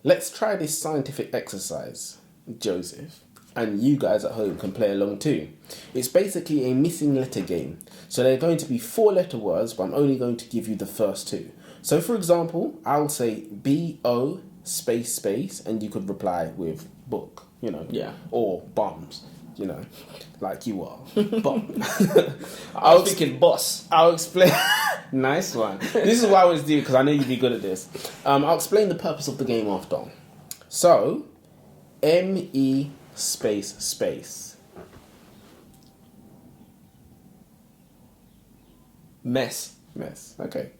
Let's try this scientific exercise, Joseph, and you guys at home can play along too. It's basically a missing letter game. So there are going to be 4-letter words, but I'm only going to give you the first 2. So for example, I'll say B-O space space, and you could reply with book, Yeah. or bums, like you are. Bum. I was thinking boss. I'll explain. Nice one. This is what I always do because I know you'd be good at this. I'll explain the purpose of the game after. So, M-E space space. Mess. Okay.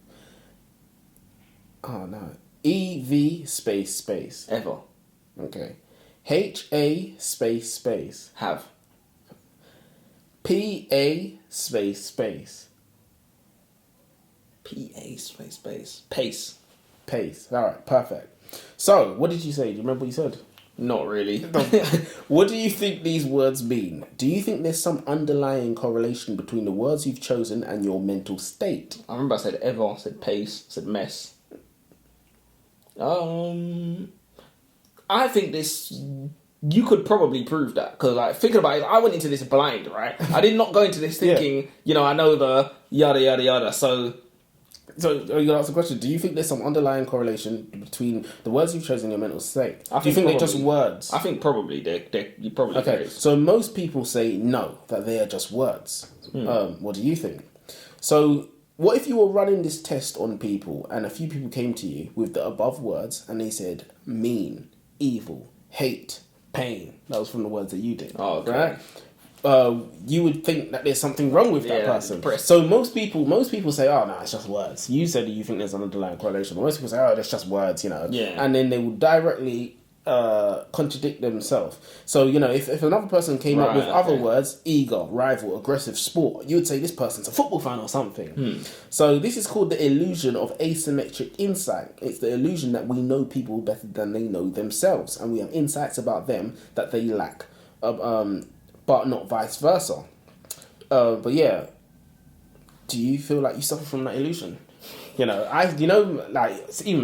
Oh no. E-V space space. Ever. Okay. H-A space space. Have. P-A space space. P-A space space. Pace. Pace. All right, perfect. So, what did you say? Do you remember what you said? Not really. What do you think these words mean? Do you think there's some underlying correlation between the words you've chosen and your mental state? I remember I said ever, I said pace, I said mess. I think this... You could probably prove that, because thinking about it, I went into this blind, right? I did not go into this thinking, I know the yada yada yada, So you're going to ask the question, do you think there's some underlying correlation between the words you've chosen and your mental state? Do you think they're just words? I think probably. You probably Okay, so most people say no, that they are just words. What do you think? So what if you were running this test on people and a few people came to you with the above words and they said mean, evil, hate, pain? That was from the words that you did. Oh, okay. Right? You would think that there's something wrong with that person. Depressed. So most people say, oh no, it's just words. You said that you think there's an underlying correlation. Most people say, oh, that's just words, Yeah. And then they will directly contradict themselves. So, if another person came up with other words, eager, rival, aggressive, sport, you would say this person's a football fan or something. So this is called the illusion of asymmetric insight. It's the illusion that we know people better than they know themselves, and we have insights about them that they lack. But not vice versa. But yeah, do you feel like you suffer from that illusion? Even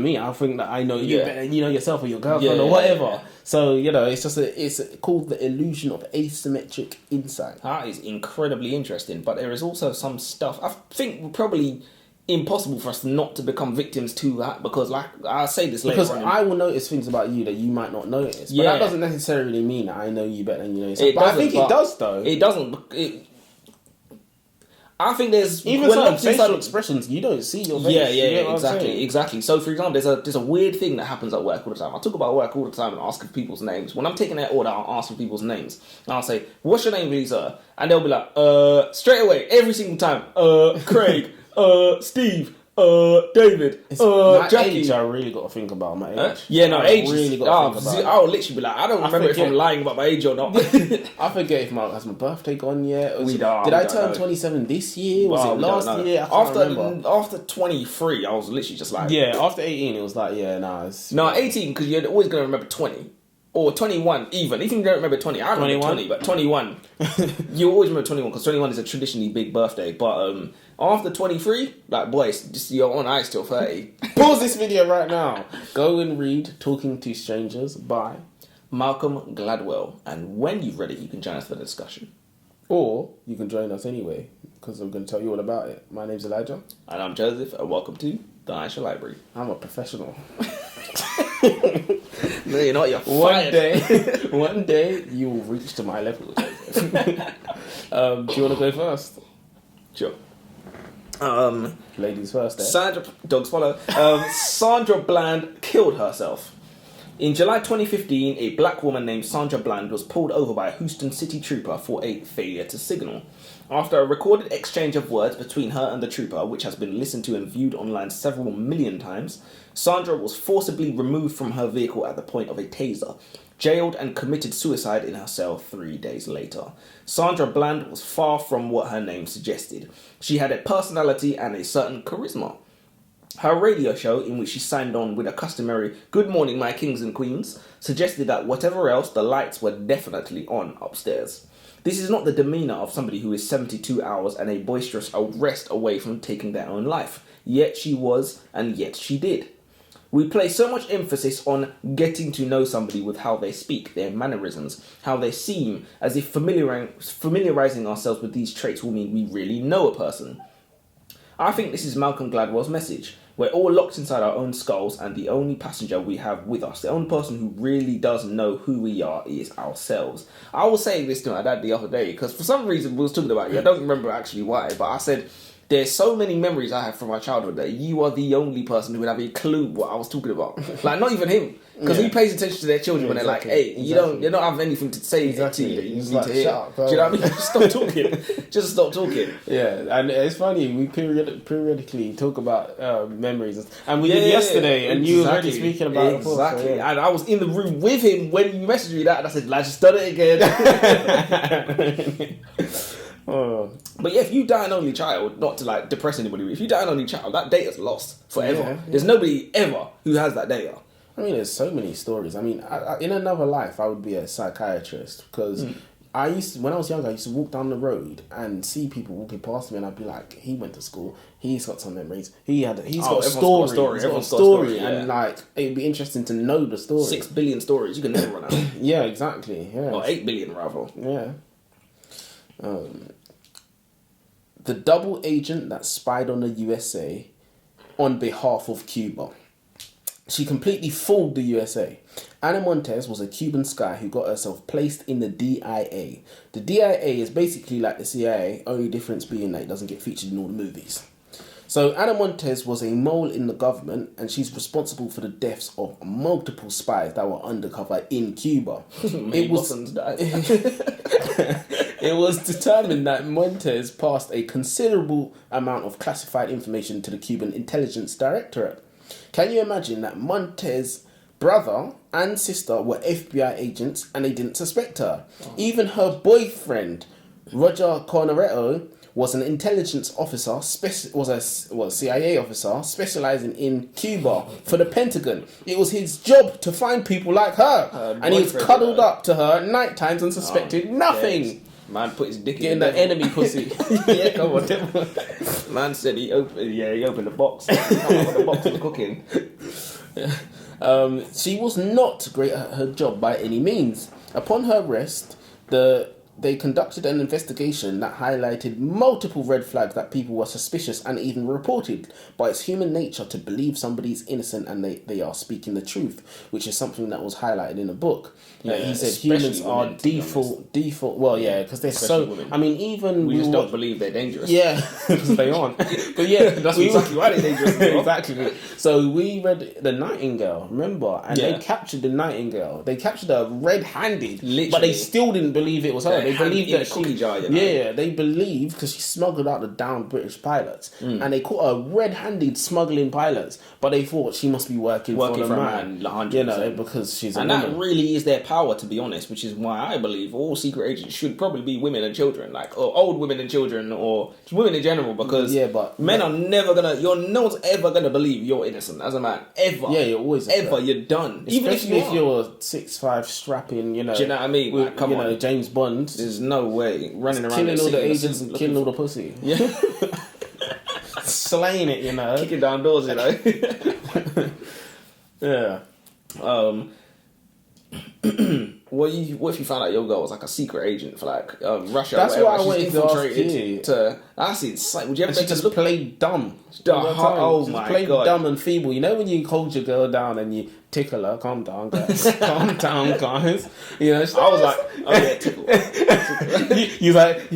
me, I think that I know you better than you know yourself or your girlfriend or whatever. Yeah. So, it's called the illusion of asymmetric insight. That is incredibly interesting, but there is also some stuff, I think probably impossible for us not to become victims to that, because I'll say this later because I will notice things about you that you might not notice, but that doesn't necessarily mean that I know you better than you know yourself. I think it does though. It doesn't. I think there's even some facial expressions you don't see your face. Exactly. So for example, there's a weird thing that happens at work all the time. I talk about work all the time and ask for people's names. When I'm taking their order, I'll ask for people's names and I'll say, "What's your name, please, sir?" And they'll be like, straight away, every single time, Craig, Steve, David, my Jackie. age, I really got to think about my age. Age. Really got to think about I'll literally be like, I don't remember if I'm lying about my age or not. I forget if has my birthday gone yet. Did I turn 27 this year? Was it last year? I can't remember. After 23, I was literally just like... Yeah, after 18, it was like, it's... No, 18, because you're always going to remember 20. Or 21, even. Even if you don't remember 20. I remember 20, but 21. You always remember 21, because 21 is a traditionally big birthday. But after 23, boys, just you're on ice till 30. Pause this video right now. Go and read Talking to Strangers by Malcolm Gladwell. And when you've read it, you can join us for the discussion. Or you can join us anyway, because I'm going to tell you all about it. My name's Elijah. And I'm Joseph, and welcome to the Aisha Library. I'm a professional. No, you're not. You're fired. One day, you will reach to my level. Do you want to go first? Sure. Ladies first. Dogs follow. Sandra Bland killed herself. In July 2015, a black woman named Sandra Bland was pulled over by a Houston city trooper for a failure to signal. After a recorded exchange of words between her and the trooper, which has been listened to and viewed online several million times, Sandra was forcibly removed from her vehicle at the point of a taser, jailed and committed suicide in her cell 3 days later. Sandra Bland was far from what her name suggested. She had a personality and a certain charisma. Her radio show, in which she signed on with a customary "Good morning, my kings and queens," suggested that whatever else, the lights were definitely on upstairs. This is not the demeanour of somebody who is 72 hours and a boisterous arrest away from taking their own life. Yet she was, and yet she did. We place so much emphasis on getting to know somebody with how they speak, their mannerisms, how they seem, as if familiarizing ourselves with these traits will mean we really know a person. I think this is Malcolm Gladwell's message. We're all locked inside our own skulls, and the only passenger we have with us, the only person who really does know who we are, is ourselves. I was saying this to my dad the other day, because for some reason we was talking about it. I don't remember actually why, but I said, there's so many memories I have from my childhood that you are the only person who would have a clue what I was talking about. Like, not even him. Because he pays attention to their children when they're like, hey, you don't have anything to say to you that you need to hear. Up, do you know what I mean? Just stop talking. Just stop talking. Yeah, and it's funny, we periodically talk about memories. And we did yesterday, and you were already speaking about it before. Exactly. So, and I was in the room with him when you messaged me that, and I said, I just done it again. But yeah, if you die an only child, not to like depress anybody, if you die an only child, that data's lost forever. Yeah. There's nobody ever who has that data. I mean, there's so many stories. I mean, in another life, I would be a psychiatrist because when I was younger, I used to walk down the road and see people walking past me, and I'd be like, he went to school, he's got some memories, he's got a story, and like it'd be interesting to know the story. 6 billion stories, you can never run out. Yeah, exactly. Yeah, or 8 billion rather. Yeah. The double agent that spied on the USA on behalf of Cuba. She completely fooled the USA. Ana Montes was a Cuban spy who got herself placed in the DIA. The DIA is basically like the CIA, only difference being that it doesn't get featured in all the movies. So Ana Montes was a mole in the government, and she's responsible for the deaths of multiple spies that were undercover in Cuba. It was determined that Montes passed a considerable amount of classified information to the Cuban Intelligence Directorate. Can you imagine that Montes' brother and sister were FBI agents and they didn't suspect her? Even her boyfriend, Roger Corneretto, was an intelligence officer, was a CIA officer specializing in Cuba for the Pentagon. It was his job to find people like her, and he was cuddled up to her at night times and suspected nothing. Yes. Man put his dick in the enemy pussy. Yeah, come on. Man said he opened the box. The box was cooking. She was not great at her job by any means. Upon her arrest, they conducted an investigation that highlighted multiple red flags that people were suspicious and even reported. But it's human nature to believe somebody's innocent and they are speaking the truth, which is something that was highlighted in a book. He said humans are default. Well, yeah, because they're especially so. Women. I mean, even we just don't believe they're dangerous. Yeah, because they aren't. But yeah, that's exactly why they're dangerous. Exactly. So we read The Nightingale, remember, and they captured the Nightingale. They captured her red-handed, but they still didn't believe it was her. They believed that she, jar, they believed because she smuggled out the downed British pilots, and they caught her red-handed smuggling pilots, but they thought she must be working for a man, 100%. because she's a and woman. That really is their power, to be honest, which is why I believe all secret agents should probably be women and children, or old women and children, or women in general, because men are never gonna. No one's ever gonna believe you're innocent as a man, ever. Yeah, you're always ever. You're done. Especially if you're 6'5", strapping. Do you know what I mean? With, come on, James Bond. There's no way running around killing all the agents and killing all the pussy. Yeah, slaying it. Kicking down doors. Yeah. What if you found out your girl was like a secret agent for like Russia? That's what I wanted to ask you. That's insane. Would you ever just play dumb? Oh my play god, dumb and feeble. You know when you hold your girl down and you tickle her? Calm down, guys. Calm down, guys. I was like, oh yeah, tickle. You like,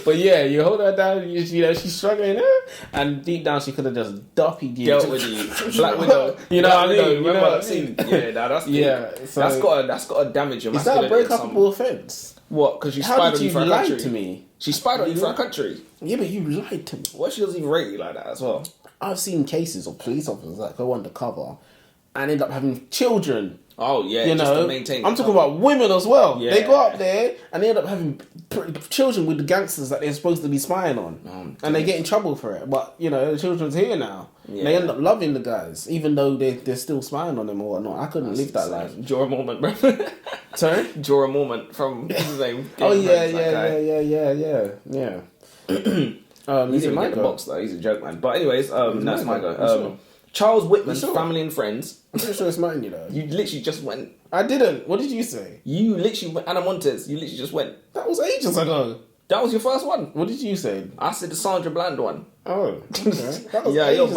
But yeah, you hold her down, she's struggling, and deep down she could have just duppied you. Dealt with you. Black Widow. You know what I mean? Remember that scene? Yeah, that's so that's got a damage your masculinity. Is that a breakupable offence? What? Because you spied on you for a country? Lied to me. She spied on you for a country? Yeah, but you lied to me. What if she doesn't even rate you like that as well? I've seen cases of police officers that go undercover and end up having children. Oh yeah, just to maintain. I'm talking about women as well. Yeah. They go up there and they end up having children with the gangsters that they're supposed to be spying on, and they get in trouble for it. But the children's here now. Yeah. They end up loving the guys, even though they're still spying on them or whatnot. I couldn't live that life. Jorah Mormont, bro. Sorry, Jorah Mormont from what's his name? Oh yeah. He didn't get the box though. He's a joke man. But anyways, that's my go. Charles Whitman's family and friends. I'm pretty sure it's mine, you know. You literally just went. I didn't. What did you say? You literally went. Anna Montes. You literally just went. That was ages ago. That was your first one. What did you say? I said the Sandra Bland one. Oh, okay. That was yeah, you're ages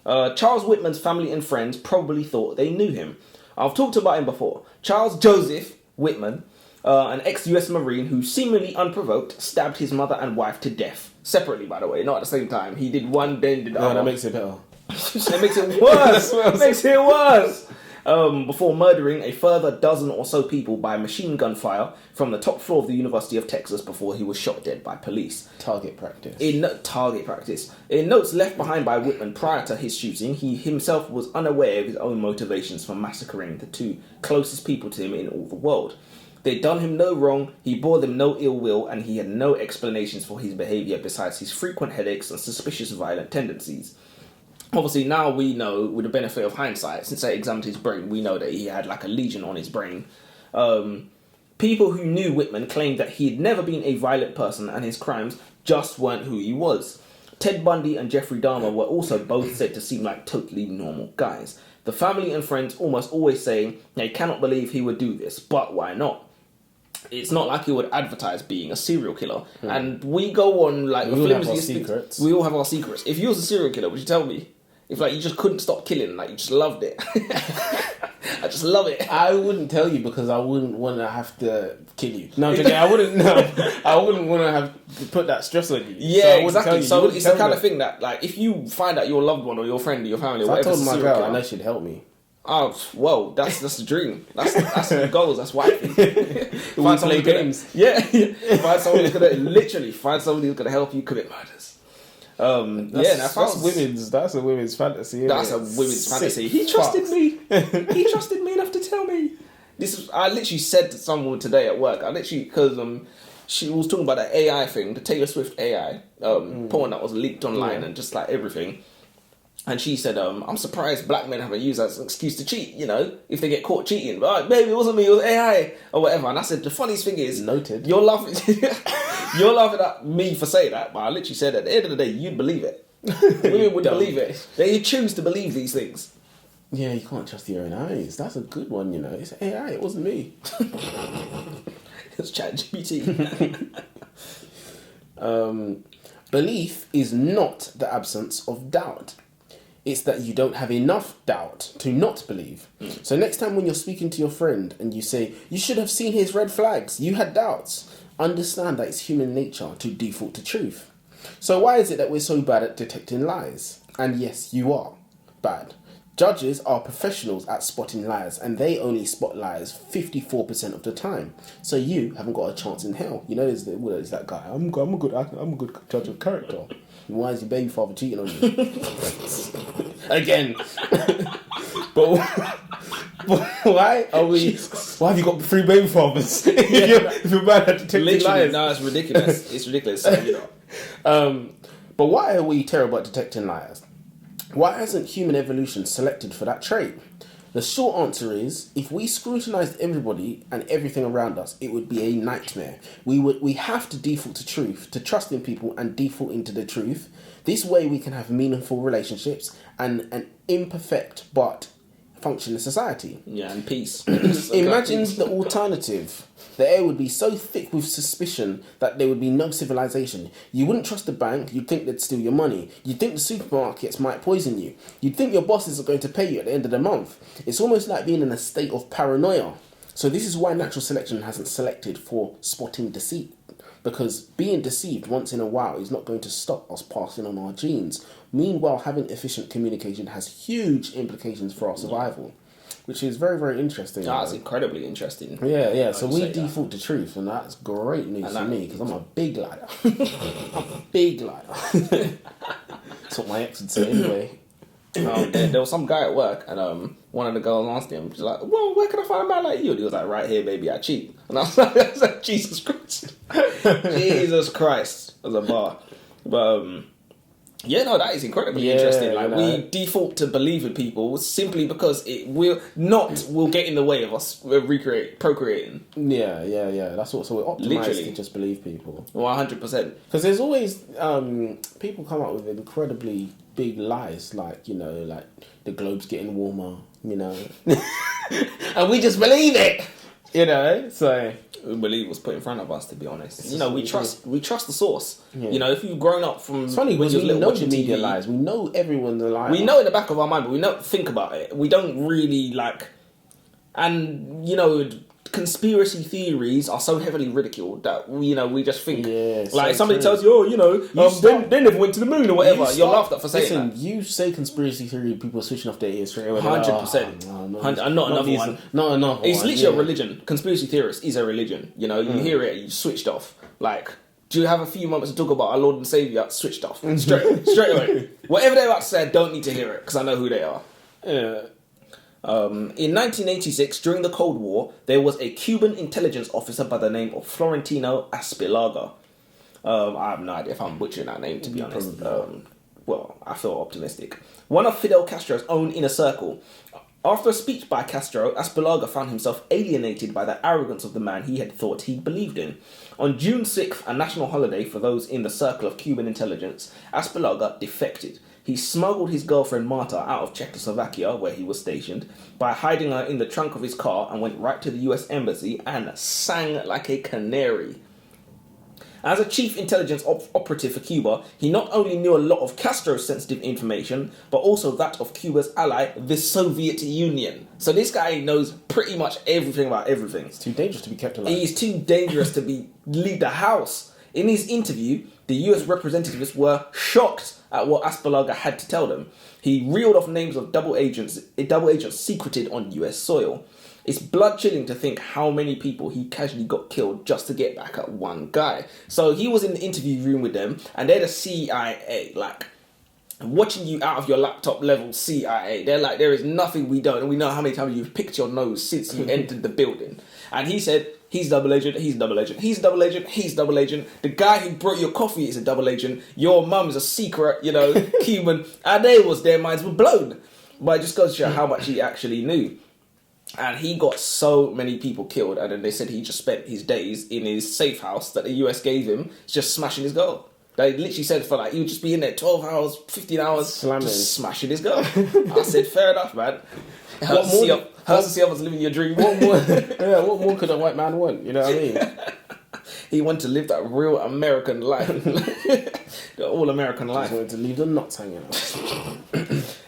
bugging. Charles Whitman's family and friends probably thought they knew him. I've talked about him before. Charles Joseph Whitman, an ex-US Marine who seemingly unprovoked stabbed his mother and wife to death. Separately, by the way, not at the same time. He did one, then did the other. No, that makes it better. It makes it worse. Makes it worse. Before murdering a further dozen or so people by machine gun fire from the top floor of the University of Texas before he was shot dead by police. Target practice. In notes left behind by Whitman prior to his shooting, he himself was unaware of his own motivations for massacring the two closest people to him in all the world. They'd done him no wrong, he bore them no ill will, and he had no explanations for his behaviour besides his frequent headaches and suspicious violent tendencies. Obviously, now we know, with the benefit of hindsight, since I examined his brain, we know that he had like a lesion on his brain. People who knew Whitman claimed that he had never been a violent person and his crimes just weren't who he was. Ted Bundy and Jeffrey Dahmer were also both said to seem like totally normal guys. The family and friends almost always saying they cannot believe he would do this, but why not? It's not like he would advertise being a serial killer. And we go on like... We all have our secrets. We all have our secrets. If you was a serial killer, would you tell me? If like you just couldn't stop killing, like you just loved it. I just love it. I wouldn't tell you because I wouldn't want to have to kill you. No, I'm joking. I wouldn't want to have to put that stress on you. Yeah, exactly. So it's the kind of thing that like if you find out your loved one or your friend or your family or whatever, I told my girl, I know she'd help me. Oh, well, that's the dream. That's the goals. That's wifey. Find someone games. Find someone who's gonna help you commit murders. That's a women's fantasy. That's a women's fantasy. He trusted me. He trusted me enough to tell me. I literally said to someone today at work. Because she was talking about the AI thing, the Taylor Swift AI porn that was leaked online and just like everything. And she said, I'm surprised black men haven't used that as an excuse to cheat, you know, if they get caught cheating. But maybe it wasn't me, it was AI or whatever. And I said, the funniest thing is... Noted. You're laughing at me for saying that, but I literally said at the end of the day, you'd believe it. Women would believe it. They choose to believe these things. Yeah, you can't trust your own eyes. That's a good one, you know. It's AI, it wasn't me. It's ChatGPT. Belief is not the absence of doubt. It's that you don't have enough doubt to not believe. So next time when you're speaking to your friend and you say, you should have seen his red flags, you had doubts, understand that it's human nature to default to truth. So why is it that we're so bad at detecting lies? And yes, you are bad. Judges are professionals at spotting lies, and they only spot lies 54% of the time. So you haven't got a chance in hell. You know, there's that guy. I'm a good judge of character. Why is your baby father cheating on you? Again. but why are we? Why have you got 3 baby fathers? if you're bad at detecting lies. No, it's ridiculous. It's ridiculous. So, you know. But why are we terrible at detecting liars? Why hasn't human evolution selected for that trait? The short answer is, if we scrutinised everybody and everything around us, it would be a nightmare. We have to default to truth, to trust in people and default into the truth. This way we can have meaningful relationships and an imperfect but functioning society. Yeah, and peace. Imagine the alternative. The air would be so thick with suspicion that there would be no civilization. You wouldn't trust the bank, you'd think they'd steal your money. You'd think the supermarkets might poison you. You'd think your bosses are going to pay you at the end of the month. It's almost like being in a state of paranoia. So this is why natural selection hasn't selected for spotting deceit. Because being deceived once in a while is not going to stop us passing on our genes. Meanwhile, having efficient communication has huge implications for our survival. Which is very, very interesting. That's incredibly interesting. Yeah. So we default to truth, and that's great news for me, because I'm a big liar. I'm a big liar. That's what my ex would say anyway. There was some guy at work, and one of the girls asked him, she's like, well, where can I find a man like you? And he was like, right here, baby, I cheat. And I was like, Jesus Christ. Jesus Christ. As a bar. But, Yeah, no, that is incredibly interesting. Like, we default to believe in people simply because it will get in the way of us procreating. Yeah. That's what. So we're optimized to just believe people. 100%. Because there's always people come up with incredibly big lies, like, you know, like the globe's getting warmer, you know, and we just believe it, you know. So we believe what's put in front of us. To be honest, you know, we trust the source. Yeah. You know, if you've grown up from, it's funny because we know the media lies. We know everyone's a liar. We know in the back of our mind, but we don't think about it. We don't really like, and you know, conspiracy theories are so heavily ridiculed that we just think like so somebody tells you, oh, you know, they never went to the moon or whatever. You're laughed at for saying that. You say conspiracy theory, people switching off their ears straight away. 100%. And not another one. Not another one. It's literally a religion. Conspiracy theorist is a religion. You know, you hear it, you switched off. Like, do you have a few moments to talk about our Lord and Saviour? Switched off straight away. Whatever they're about to say, I don't need to hear it because I know who they are. Yeah. In 1986, during the Cold War, there was a Cuban intelligence officer by the name of Florentino Aspillaga. I have no idea if I'm butchering that name, to be honest. Well, I feel optimistic. One of Fidel Castro's own inner circle. After a speech by Castro, Aspillaga found himself alienated by the arrogance of the man he had thought he believed in. On June 6th, a national holiday for those in the circle of Cuban intelligence, Aspillaga defected. He smuggled his girlfriend Marta out of Czechoslovakia, where he was stationed, by hiding her in the trunk of his car and went right to the US Embassy and sang like a canary. As a chief intelligence operative for Cuba, he not only knew a lot of Castro's sensitive information, but also that of Cuba's ally, the Soviet Union. So this guy knows pretty much everything about everything. It's too dangerous to be kept alive. He's too dangerous to leave the house. In his interview, the US representatives were shocked at what Aspillaga had to tell them. He reeled off names of double agents secreted on US soil. It's blood-chilling to think how many people he casually got killed just to get back at one guy. So he was in the interview room with them, and they're the CIA, like, watching you out of your laptop level CIA. They're like, there is nothing we don't, and we know how many times you've picked your nose since you entered the building. And he said, he's double agent, he's double agent, he's double agent, he's double agent. The guy who brought your coffee is a double agent. Your mum's a secret, Cuban. And their minds were blown. But it just goes to show how much he actually knew. And he got so many people killed. And then they said he just spent his days in his safe house that the US gave him, just smashing his girl. They literally said for he would just be in there 12 hours, 15 hours, slamming, just smashing his girl. I said, fair enough, man. How's to see others living your dream? What more could a white man want? You know what I mean? He wanted to live that real American life. The all-American life. He wanted to leave the nuts hanging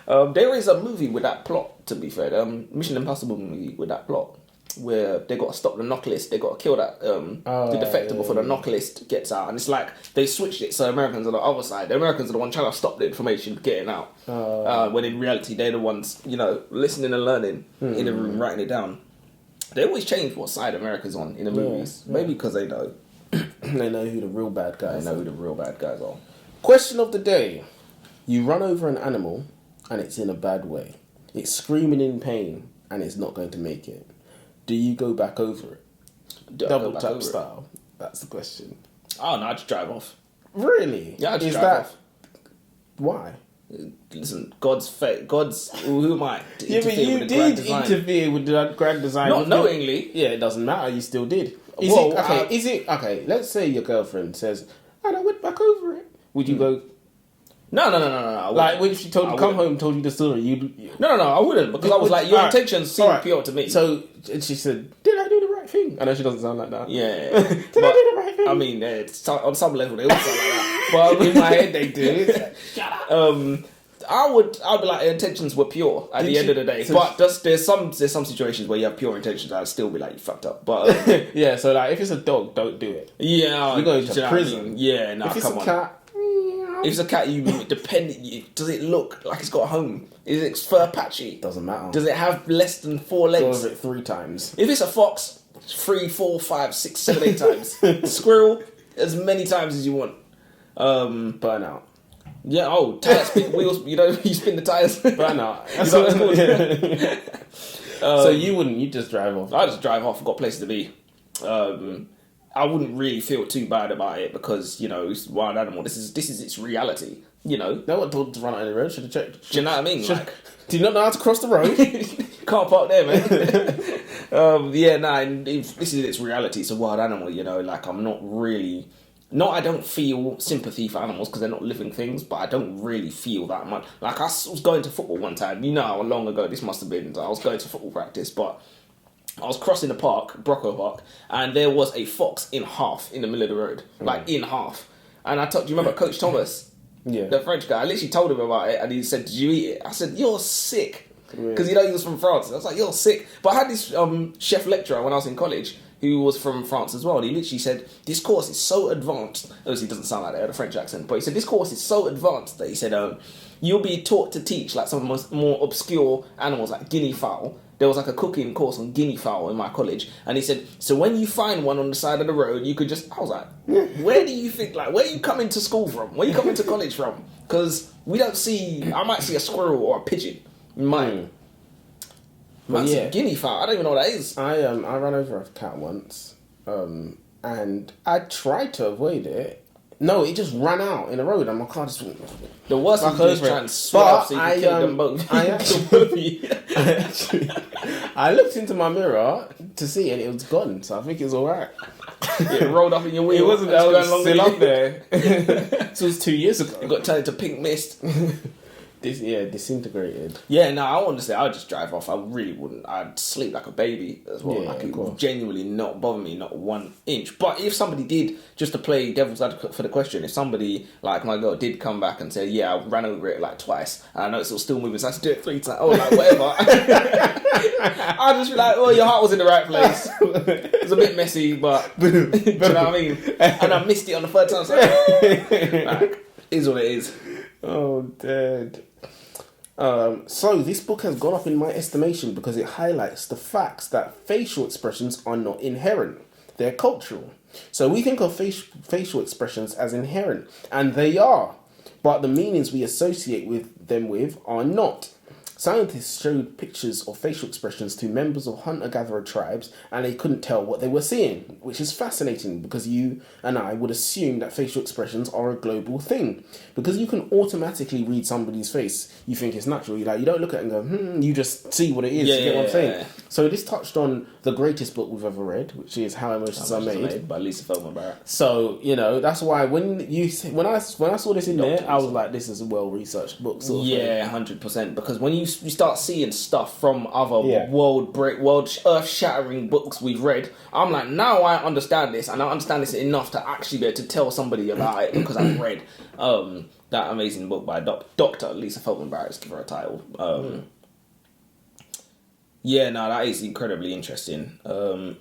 out. There is a movie with that plot, to be fair. Mission Impossible movie with that plot. Where they got to stop the knock list, they got to kill that the defector before the knock list gets out, and it's like they switched it so Americans are the other side. The Americans are the ones trying to stop the information getting out, when in reality they're the ones listening and learning in the room, writing it down. They always change what side America's on in the movies, maybe because they know they know who the real bad guys. They know who the real bad guys are. Question of the day: you run over an animal and it's in a bad way. It's screaming in pain and it's not going to make it. Do you go back over it? Double tap style. That's the question. Oh no, I just drive off. Really? Yeah, I just drive off. Why? Listen, God's fate. Who am I? Yeah, but you did interfere with the grand design. Not knowingly. Yeah, it doesn't matter. You still did. Is it okay? Let's say your girlfriend says, "And I went back over it." Would you go? No. Like when she told you come home, told you the story, No, I wouldn't, because I was like, your intentions seem pure to me. So she said, "Did I do the right thing?" I know she doesn't sound like that. Yeah. Did I do the right thing? I mean, on some level they all sound like that, but in my head they do. Shut up. I would be like, intentions were pure at the end of the day, but there's some situations where you have pure intentions. I'd still be like, you fucked up. But yeah, so like if it's a dog, don't do it. Yeah, you're going to prison. Yeah, no, if it's a cat. If it's a cat, does it look like it's got a home? Is its fur patchy? Doesn't matter. Does it have less than 4 legs? Go over it 3 times. If it's a fox, 3, 4, 5, 6, 7, 8 times. Squirrel, as many times as you want. Burnout. Yeah, tire spin wheels, you spin the tires. Burnout. That's what it's called. So you just drive off? I just drive off, I've got places to be. I wouldn't really feel too bad about it because, it's a wild animal. This is its reality, No one told to run out of the road. Should have checked. Do you know what I mean? Do you not know how to cross the road? Can't park there, man. This is its reality. It's a wild animal, I'm not really... Not I don't feel sympathy for animals because they're not living things, but I don't really feel that much. I was going to football one time. How long ago this must have been. I was going to football practice, but I was crossing the park, Brocco Park, and there was a fox in half in the middle of the road. In half. And do you remember Coach Thomas? Yeah. The French guy. I literally told him about it, and he said, "Did you eat it?" I said, "You're sick." Because, he was from France. I was like, "You're sick." But I had this chef lecturer when I was in college who was from France as well. And he literally said, "This course is so advanced." Obviously, it doesn't sound like that, the French accent. But he said, "This course is so advanced," that he said, "you'll be taught to teach some of the most more obscure animals, like guinea fowl." There was a cooking course on guinea fowl in my college. And he said, "So when you find one on the side of the road, you could just..." I was like, where do you think, where are you coming to school from? Where are you coming to college from? Because we don't see... I might see a squirrel or a pigeon in mine. Guinea fowl, I don't even know what that is. I ran over a cat once, and I tried to avoid it. No, it just ran out in the road, and my car just went... The worst thing is trying to swerve so you can kill them both. I looked into my mirror to see, and it was gone, so I think it's alright. It rolled up in your wheel. It wasn't that was still up there. This was 2 years ago. It got turned into pink mist. Disintegrated. Yeah, no, I want to say I'd just drive off. I really wouldn't. I'd sleep like a baby as well. It would genuinely not bother me, not 1 inch. But if somebody did, just to play devil's advocate for the question, if somebody, like my girl, did come back and say, "Yeah, I ran over it twice, and I know it's still moving, so I have to do it 3 times," whatever. I'd just be like, "Well, your heart was in the right place. It was a bit messy, but..." Do you know what I mean? And I missed it on the 3rd time, so... is what it is. Oh, dead. So this book has gone up in my estimation because it highlights the facts that facial expressions are not inherent. They're cultural. So we think of facial expressions as inherent, and they are, but the meanings we associate them with are not. Scientists showed pictures of facial expressions to members of hunter-gatherer tribes, and they couldn't tell what they were seeing, which is fascinating because you and I would assume that facial expressions are a global thing. Because you can automatically read somebody's face, you think it's natural. You don't look at it and go, you just see what it is. You get what I'm saying? Yeah. So this touched on the greatest book we've ever read, which is How Emotions Are Made by Lisa Feldman Barrett. So, that's why when I saw this in there, I was like, this is a well-researched book. Sort of thing. 100%. Because when you start seeing stuff from other earth-shattering books we've read, I'm like, now I understand this, and I understand this enough to actually be able to tell somebody about it because I've read that amazing book by Dr. Lisa Feldman Barrett, to give her a title. That is incredibly interesting. During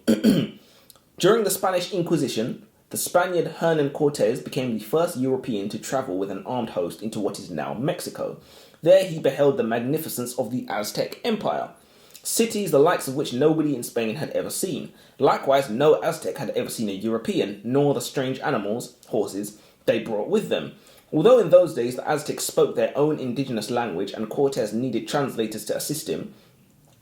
the Spanish Inquisition, the Spaniard Hernan Cortes became the first European to travel with an armed host into what is now Mexico. There he beheld the magnificence of the Aztec Empire, cities the likes of which nobody in Spain had ever seen. Likewise, no Aztec had ever seen a European, nor the strange animals, horses, they brought with them. Although in those days the Aztecs spoke their own indigenous language and Cortes needed translators to assist him,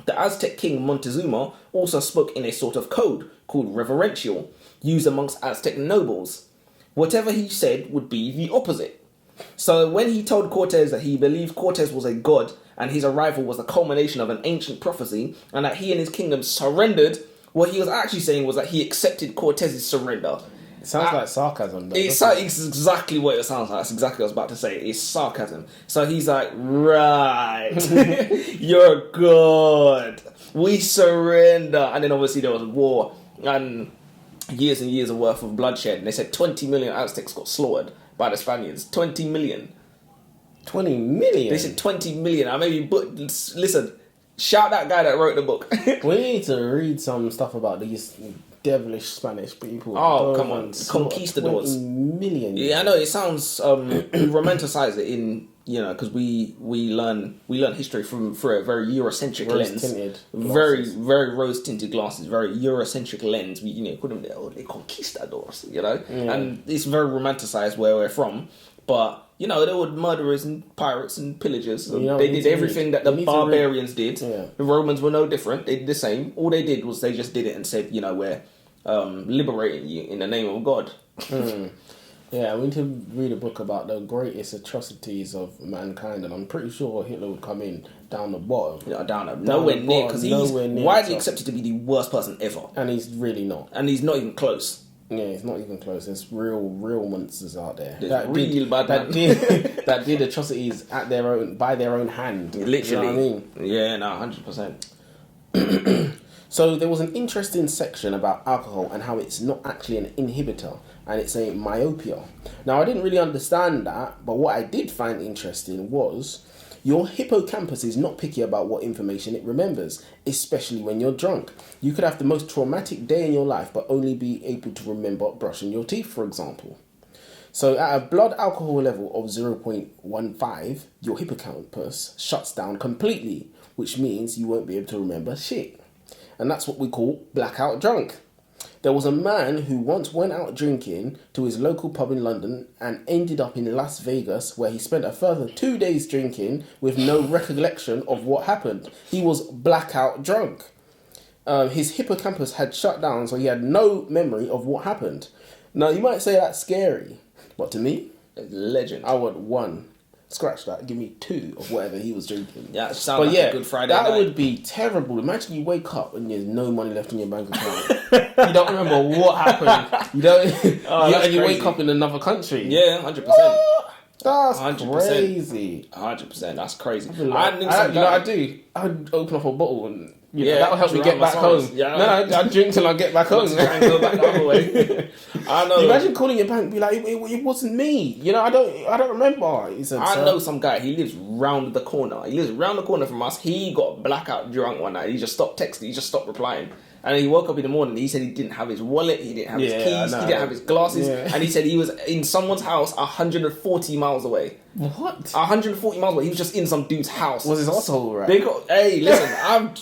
the Aztec king Montezuma also spoke in a sort of code called reverential, used amongst Aztec nobles. Whatever he said would be the opposite. So when he told Cortes that he believed Cortes was a god and his arrival was the culmination of an ancient prophecy and that he and his kingdom surrendered, what he was actually saying was that he accepted Cortes' surrender. It sounds like sarcasm. It's exactly what it sounds like. That's exactly what I was about to say. It's sarcasm. So he's like, right, you're good. We surrender. And then obviously there was war and years of worth of bloodshed. And they said 20 million Aztecs got slaughtered by the Spaniards. 20 million. 20 million? They said 20 million. Listen, shout that guy that wrote the book. We need to read some stuff about these devilish Spanish people. Oh, come on. Conquistadors. 20 million. Yeah, I know. It sounds... romanticize it in... because we learn history through a very Eurocentric lens. Rose-tinted glasses. Very rose-tinted glasses. Very Eurocentric lens. We call them the conquistadors, And it's very romanticized where we're from. But, there were murderers and pirates and pillagers. And they did everything that the barbarians did. Yeah. The Romans were no different. They did the same. All they did was they just did it and said, we're liberating you in the name of God. Yeah, we need to read a book about the greatest atrocities of mankind, and I'm pretty sure Hitler would come in down the bottom. Yeah, nowhere near, because he's widely accepted to be the worst person ever. And he's really not. And he's not even close. Yeah, he's not even close. There's real monsters out there. That did atrocities by their own hand. Literally. You know what I mean? Yeah, no, 100%. So there was an interesting section about alcohol and how it's not actually an inhibitor and it's a myopia. Now, I didn't really understand that, but what I did find interesting was your hippocampus is not picky about what information it remembers, especially when you're drunk. You could have the most traumatic day in your life, but only be able to remember brushing your teeth, for example. So at a blood alcohol level of 0.15, your hippocampus shuts down completely, which means you won't be able to remember shit. And that's what we call blackout drunk. There was a man who once went out drinking to his local pub in London and ended up in Las Vegas, where he spent a further 2 days drinking with no recollection of what happened. He was blackout drunk. His hippocampus had shut down, so he had no memory of what happened. Now, you might say that's scary, but to me, it's legend. I want 1. Scratch that. Give me 2 of whatever he was drinking. Yeah, it sounds like a good Friday night. That would be terrible. Imagine you wake up and there's no money left in your bank account. You don't remember what happened. You don't. And you wake up in another country. Yeah, 100%. That's 100%. Crazy. 100%. That's crazy. I do. I'd open up a bottle and that'll help me get back home. Yeah, no, I drink till I get back home. Try and go back the other way. I know. Imagine calling your bank and be like, it wasn't me. You know, I don't remember. He said, I know some guy. He lives round the corner. He lives round the corner from us. He got blackout drunk one night. He just stopped texting. He just stopped replying. And he woke up in the morning. He said he didn't have his wallet. He didn't have his keys. He didn't have his glasses. Yeah. And he said he was in someone's house 140 miles away. What? 140 miles away. He was just in some dude's house. Was his asshole right? Hey, listen. And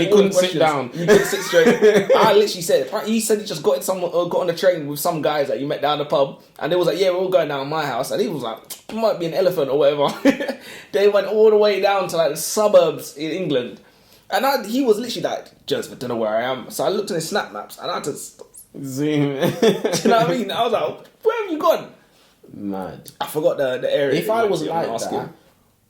he couldn't sit down. He couldn't sit straight. I literally said, he said he just got on a train with some guys that you met down the pub. And they was like, yeah, we're all going down my house. And he was like, it might be an elephant or whatever. They went all the way down to like the suburbs in England. And he was literally like, Joseph, I don't know where I am. So I looked at his snap maps and I had to zoom. Do you know what I mean? I was like, where have you gone? Mad. I forgot the area. If I was like that,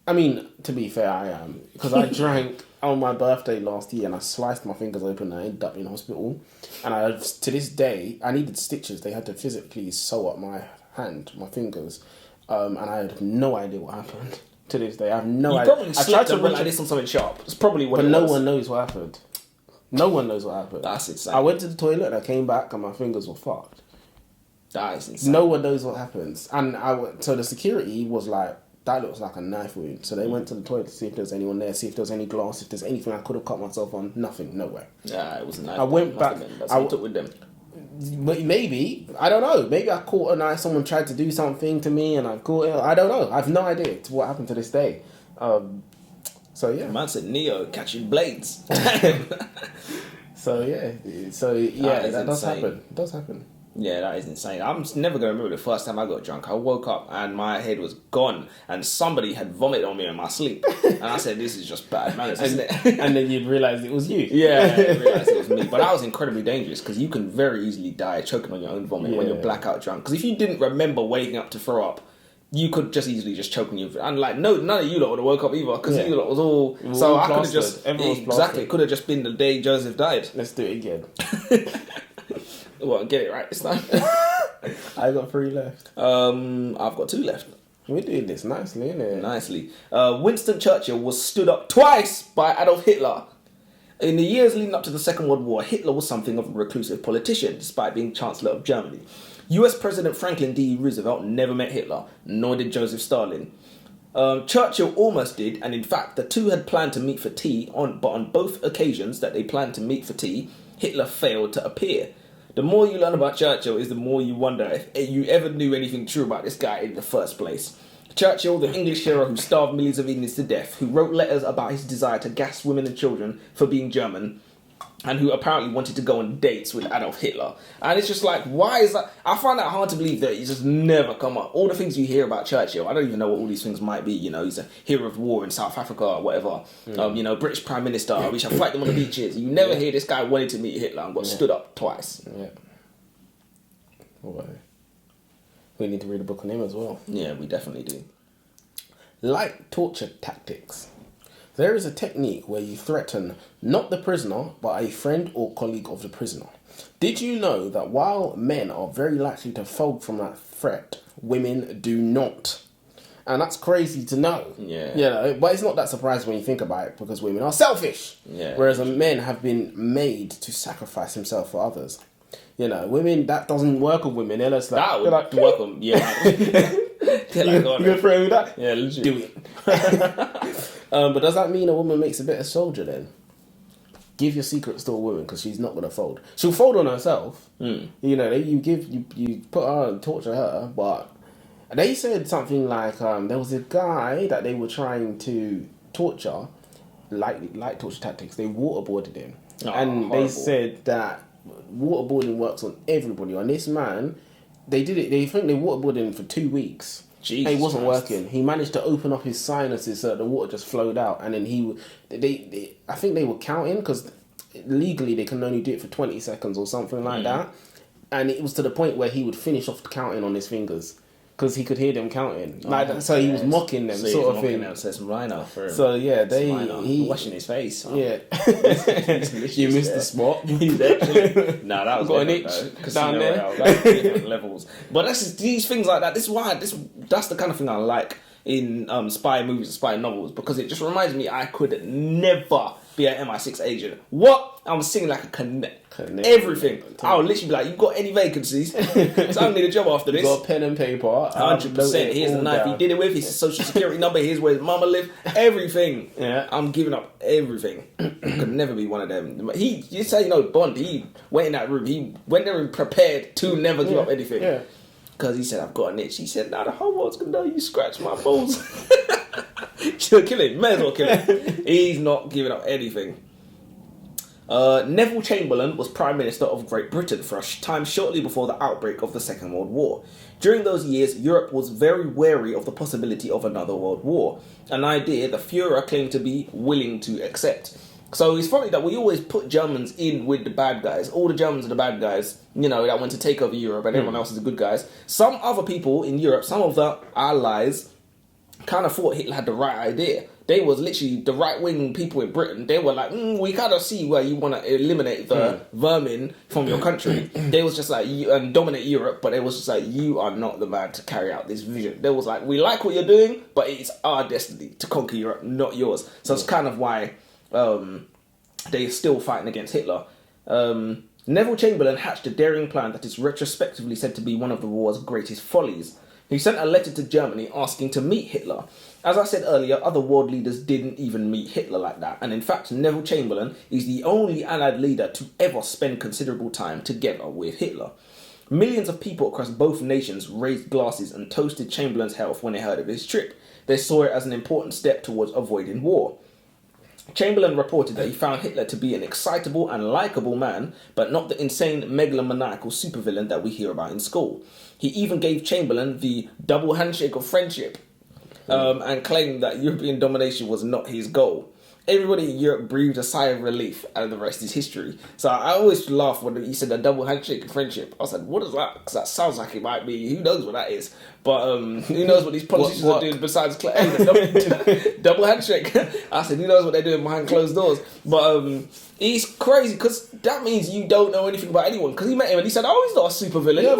I mean, to be fair, I am. Because I drank on my birthday last year and I sliced my fingers open and I ended up in hospital. And to this day, I needed stitches. They had to physically sew up my hand, my fingers. And I had no idea what happened. To this day, I have no idea. Probably I tried to run like this on something sharp. It's probably what. But no one knows what happened. No one knows what happened. That's insane. I went to the toilet and I came back and my fingers were fucked. That is insane. No one knows what happens. And so the security was like, that looks like a knife wound. So they went to the toilet to see if there was anyone there, see if there was any glass, if there's anything I could have cut myself on. Nothing, nowhere. Yeah, it was a knife. I went back. I took with them. Maybe, I don't know. Maybe I caught a knife. Someone tried to do something to me, and I caught it. I don't know. I have no idea to what happened to this day. So yeah, man said Neo catching blades. So yeah, that does happen. It does happen. Yeah, that is insane. I'm never going to remember the first time I got drunk. I woke up and my head was gone and somebody had vomited on me in my sleep. And I said, this is just bad manners, isn't it? And then you'd realise it was you. Yeah, I realised it was me. But that was incredibly dangerous because you can very easily die choking on your own vomit when you're blackout drunk. Because if you didn't remember waking up to throw up, you could just easily just choke on your... And like, none of you lot would have woke up either because you lot was all... So I could have just... Exactly, it could have just been the day Joseph died. Let's do it again. Well, get it right this time. I got 3 left. I've got 2 left. We're doing this nicely, innit? Nicely. Winston Churchill was stood up twice by Adolf Hitler. In the years leading up to the Second World War, Hitler was something of a reclusive politician, despite being Chancellor of Germany. US President Franklin D. Roosevelt never met Hitler, nor did Joseph Stalin. Churchill almost did, and in fact, the two had planned to meet for tea, but on both occasions that they planned to meet for tea, Hitler failed to appear. The more you learn about Churchill is the more you wonder if you ever knew anything true about this guy in the first place. Churchill, the English hero who starved millions of Indians to death, who wrote letters about his desire to gas women and children for being German, and who apparently wanted to go on dates with Adolf Hitler. And it's just like, why is that? I find that hard to believe that it just never come up. All the things you hear about Churchill, I don't even know what all these things might be. You know, he's a hero of war in South Africa or whatever. You know, British Prime Minister, we shall fight them on the beaches. You never hear this guy wanted to meet Hitler and got stood up twice. Yeah. Well, we need to read a book on him as well. Yeah, we definitely do. Light torture tactics. There is a technique where you threaten not the prisoner, but a friend or colleague of the prisoner. Did you know that while men are very likely to fold from that threat, women do not? And that's crazy to know. Yeah. You know, but it's not that surprising when you think about it, because women are selfish. Yeah. Whereas men have been made to sacrifice themselves for others. You know, women, that doesn't work on women. They're just like, that would work on, yeah. You gonna throw that? Yeah, legit. Do it. But does that mean a woman makes a better soldier then? Give your secrets to a woman, because she's not going to fold. She'll fold on herself. You know, you put her and torture her, but they said something like there was a guy that they were trying to torture, light torture tactics. They waterboarded him. And horrible. they said that waterboarding works on everybody. On this man, they did it. They think they waterboarded him for 2 weeks. Jesus and it wasn't Christ. working. He managed to open up his sinuses so that the water just flowed out, and then I think they were counting, because legally they can only do it for 20 seconds or something like that, and it was to the point where he would finish off counting on his fingers because he could hear them counting. So he was mocking them, sort of thing. So some rhino for him. So yeah, he washing his face. Yeah, you missed the spot. He's actually that was got an different, itch though. down there. That's different levels. But that's just, these things like that. That's the kind of thing I like in spy movies and spy novels, because it just reminds me I could never be an MI6 agent. What? I'm singing like a connect. Everything. I'll literally be like, "You got any vacancies?" So I need a job after this. You got a pen and paper. 100%. Here's the knife he did it with. His social security number. Here's where his mama lived. Everything. Yeah. I'm giving up everything. Could never be one of them. You say, Bond. He went in that room. He went there and prepared to never give up anything. Yeah. Because he said, "I've got an itch." He said, "Now the whole world's gonna know you scratched my balls." Should kill him. May as well kill him. He's not giving up anything. Neville Chamberlain was Prime Minister of Great Britain for a time shortly before the outbreak of the Second World War. During those years, Europe was very wary of the possibility of another world war, an idea the Führer claimed to be willing to accept. So it's funny that we always put Germans in with the bad guys. All the Germans are the bad guys, that went to take over Europe, and everyone else is the good guys. Some other people in Europe, some of the allies, kind of thought Hitler had the right idea. They was literally the right-wing people in Britain. They were like, we kind of see where you want to eliminate the vermin from your country. They was just like, and dominate Europe, but it was just like, you are not the man to carry out this vision. They was like, we like what you're doing, but it's our destiny to conquer Europe, not yours. So it's kind of why they're still fighting against Hitler. Neville Chamberlain hatched a daring plan that is retrospectively said to be one of the war's greatest follies. He sent a letter to Germany asking to meet Hitler. As I said earlier, other world leaders didn't even meet Hitler like that. And in fact, Neville Chamberlain is the only Allied leader to ever spend considerable time together with Hitler. Millions of people across both nations raised glasses and toasted Chamberlain's health when they heard of his trip. They saw it as an important step towards avoiding war. Chamberlain reported that he found Hitler to be an excitable and likeable man, but not the insane megalomaniacal supervillain that we hear about in school. He even gave Chamberlain the double handshake of friendship, and claimed that European domination was not his goal. Everybody in Europe breathed a sigh of relief, and the rest is history. So I always laugh when he said a double handshake of friendship. I said, what is that? Because that sounds like it might be, who knows what that is. But who knows what these politicians are doing besides double handshake. I said, who knows what they're doing behind closed doors. But he's crazy, because that means you don't know anything about anyone. Because he met him and he said, he's not a super villain. Yeah,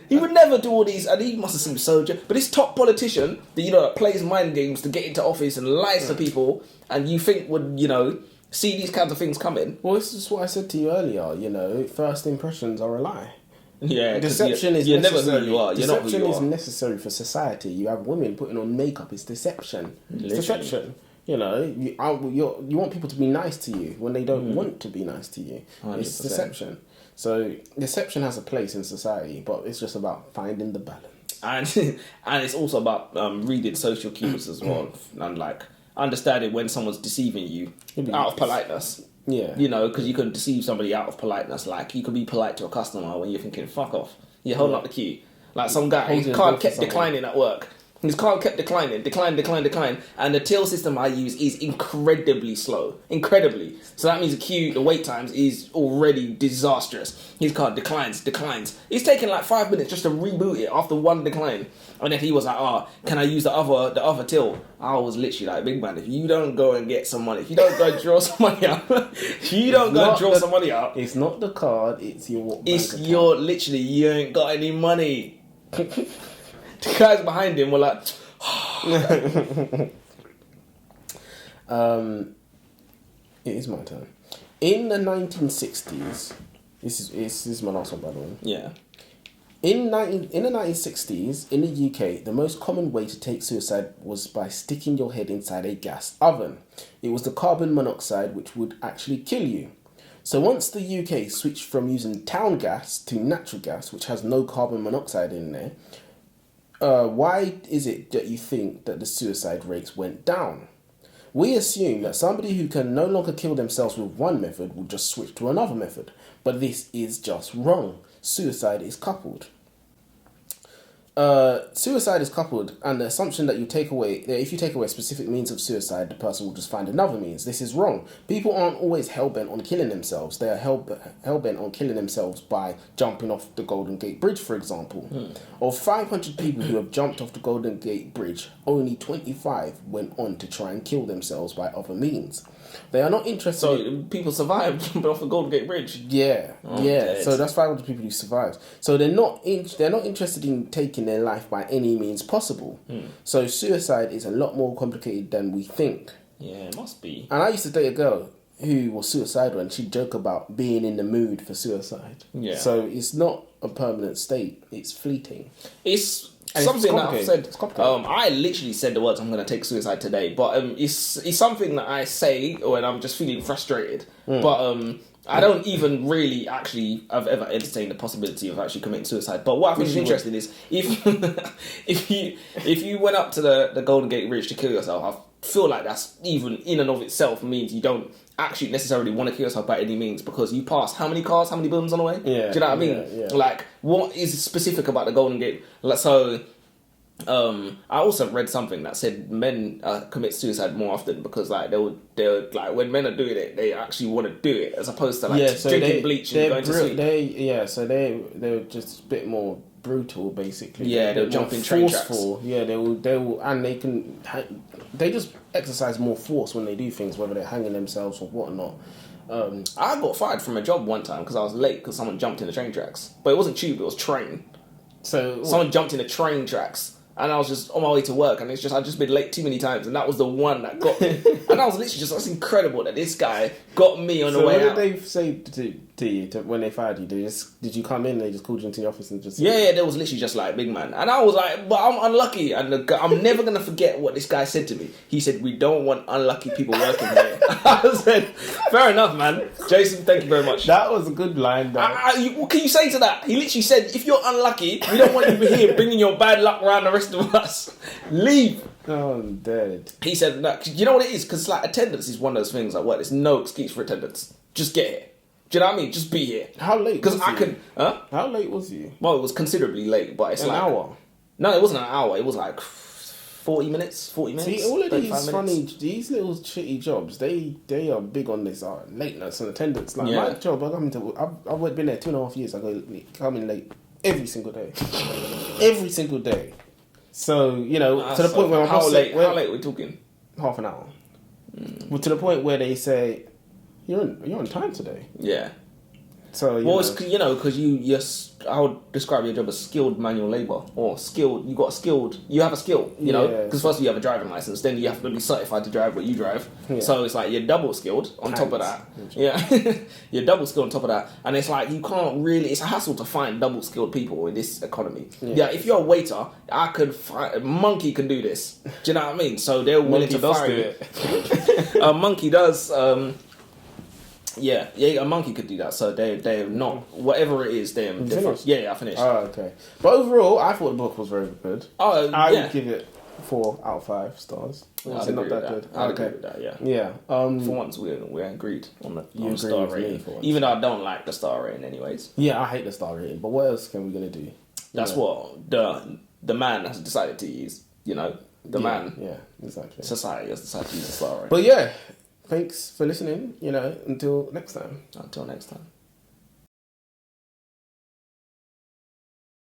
he would never do all these, and he must have seemed soldier. But this top politician that, that plays mind games to get into office and lies to people, and you think would, see these kinds of things coming. Well, this is what I said to you earlier, first impressions are a lie. Yeah, deception is you're necessary. Never who you are. You're not who deception you is are. necessary for society. You have women putting on makeup. It's deception. It's deception. You want people to be nice to you when they don't want to be nice to you. 100%. It's deception. So deception has a place in society, but it's just about finding the balance. And it's also about reading social cues as well, and understanding when someone's deceiving you out of politeness. Yeah. You know, because you can deceive somebody out of politeness. Like, you can be polite to a customer when you're thinking, fuck off. You're holding up the queue. Like, some guy, his card kept declining at work. His card kept decline. And the till system I use is incredibly slow. Incredibly. So that means the wait times is already disastrous. His card declines. It's taken like 5 minutes just to reboot it after one decline. And then he was like, can I use the other till? I was literally like, big man, if you don't go and get some money, if you don't go draw some money out, some money out. It's not the card, it's your bank It's account. literally, you ain't got any money. The guys behind him were like, it is my turn. In the 1960s, this is my last one, by the way. yeah. In the 1960s, in the UK, the most common way to take suicide was by sticking your head inside a gas oven. It was the carbon monoxide which would actually kill you. So once the UK switched from using town gas to natural gas, which has no carbon monoxide in there, why is it that you think that the suicide rates went down? We assume that somebody who can no longer kill themselves with one method will just switch to another method. But this is just wrong. Suicide is coupled. Suicide is coupled, and the assumption that if you take away specific means of suicide, the person will just find another means. This is wrong. People aren't always hell-bent on killing themselves. They are hell-bent on killing themselves by jumping off the Golden Gate Bridge, for example. Of 500 people who have jumped off the Golden Gate Bridge, only 25 went on to try and kill themselves by other means. They are not interested. So people survived jumping off the Golden Gate Bridge. Yeah. Dead. So that's 500 people who survived. So they're not interested in taking their life by any means possible. So suicide is a lot more complicated than we think. Yeah, it must be. And I used to date a girl who was suicidal, and she'd joke about being in the mood for suicide. Yeah. So it's not a permanent state; it's fleeting. It's And something it's that I've said. It's complicated. I literally said the words, "I'm going to take suicide today," but it's something that I say when I'm just feeling frustrated. But I don't even really actually have ever entertained the possibility of actually committing suicide. But what I think is interesting is if you went up to the Golden Gate Bridge to kill yourself, I feel like that's even in and of itself means you don't actually necessarily want to kill yourself by any means, because you pass how many cars, how many booms on the way? Yeah, do you know what I mean? Yeah. Like, what is specific about the Golden Gate? Like, so I also read something that said men commit suicide more often because like they're like, when men are doing it, they actually want to do it as opposed to like drinking bleach and going to sleep. They're just a bit more brutal, basically. Yeah, they'll jump in train tracks. Yeah, they will, and they just exercise more force when they do things, whether they're hanging themselves or whatnot. I got fired from a job one time because I was late because someone jumped in the train tracks, but it wasn't tube, it was train. So someone jumped in the train tracks. And I was just on my way to work, and I'd just been late too many times, and that was the one that got me. And I was literally that's incredible that this guy got me on the way out. So what did they say to you when they fired you? Did you come in and they just called you into the office and just... Yeah, there was literally just like, big man. And I was like, but I'm unlucky. And I'm never going to forget what this guy said to me. He said, we don't want unlucky people working here. I said, fair enough, man. Jason, thank you very much. That was a good line, though. What can you say to that? He literally said, if you're unlucky, we don't want you here bringing your bad luck around the rest of us. Leave. Oh, I'm dead. He said that. You know what it is? Because like attendance is one of those things like, what? There's no excuse for attendance. Just get here. Do you know what I mean? Just be here. How late? Because I could. Huh? How late was you? Well, it was considerably late, but it's an hour. No, it wasn't an hour. It was like 40 minutes. 40 minutes. See, all of these little shitty jobs, they are big on this lateness and attendance. Like my job, I've been there 2.5 years. I come in late every single day, every single day. So to the point where how late are we talking? Half an hour. Well, to the point where they say you're on time today. Yeah. So it's because I would describe your job as skilled manual labour or skilled. You have a skill. Because first you have a driving license, then you have to be certified to drive what you drive. Yeah. So it's like you're double skilled on top of that. Yeah, you're double skilled on top of that, and it's like you can't really. It's a hassle to find double skilled people in this economy. Yeah, if you're a waiter, a monkey can do this. Do you know what I mean? So they're willing to fire you. A monkey does. Yeah, a monkey could do that. So they're not whatever it is. They're different. Yeah, I finished. Oh, okay. But overall, I thought the book was very good. Oh, I would give it 4 out of 5 stars. I'd agree with that. I'd agree with that, yeah. Yeah. For once, we agreed on the star rating. Even though I don't like the star rating anyways. Yeah, I hate the star rating. But what else can we going to do? That's what the man has decided to use, you know. The man. Yeah, exactly. Society has decided to use the star rating. But yeah, thanks for listening, you know, until next time. Until next time.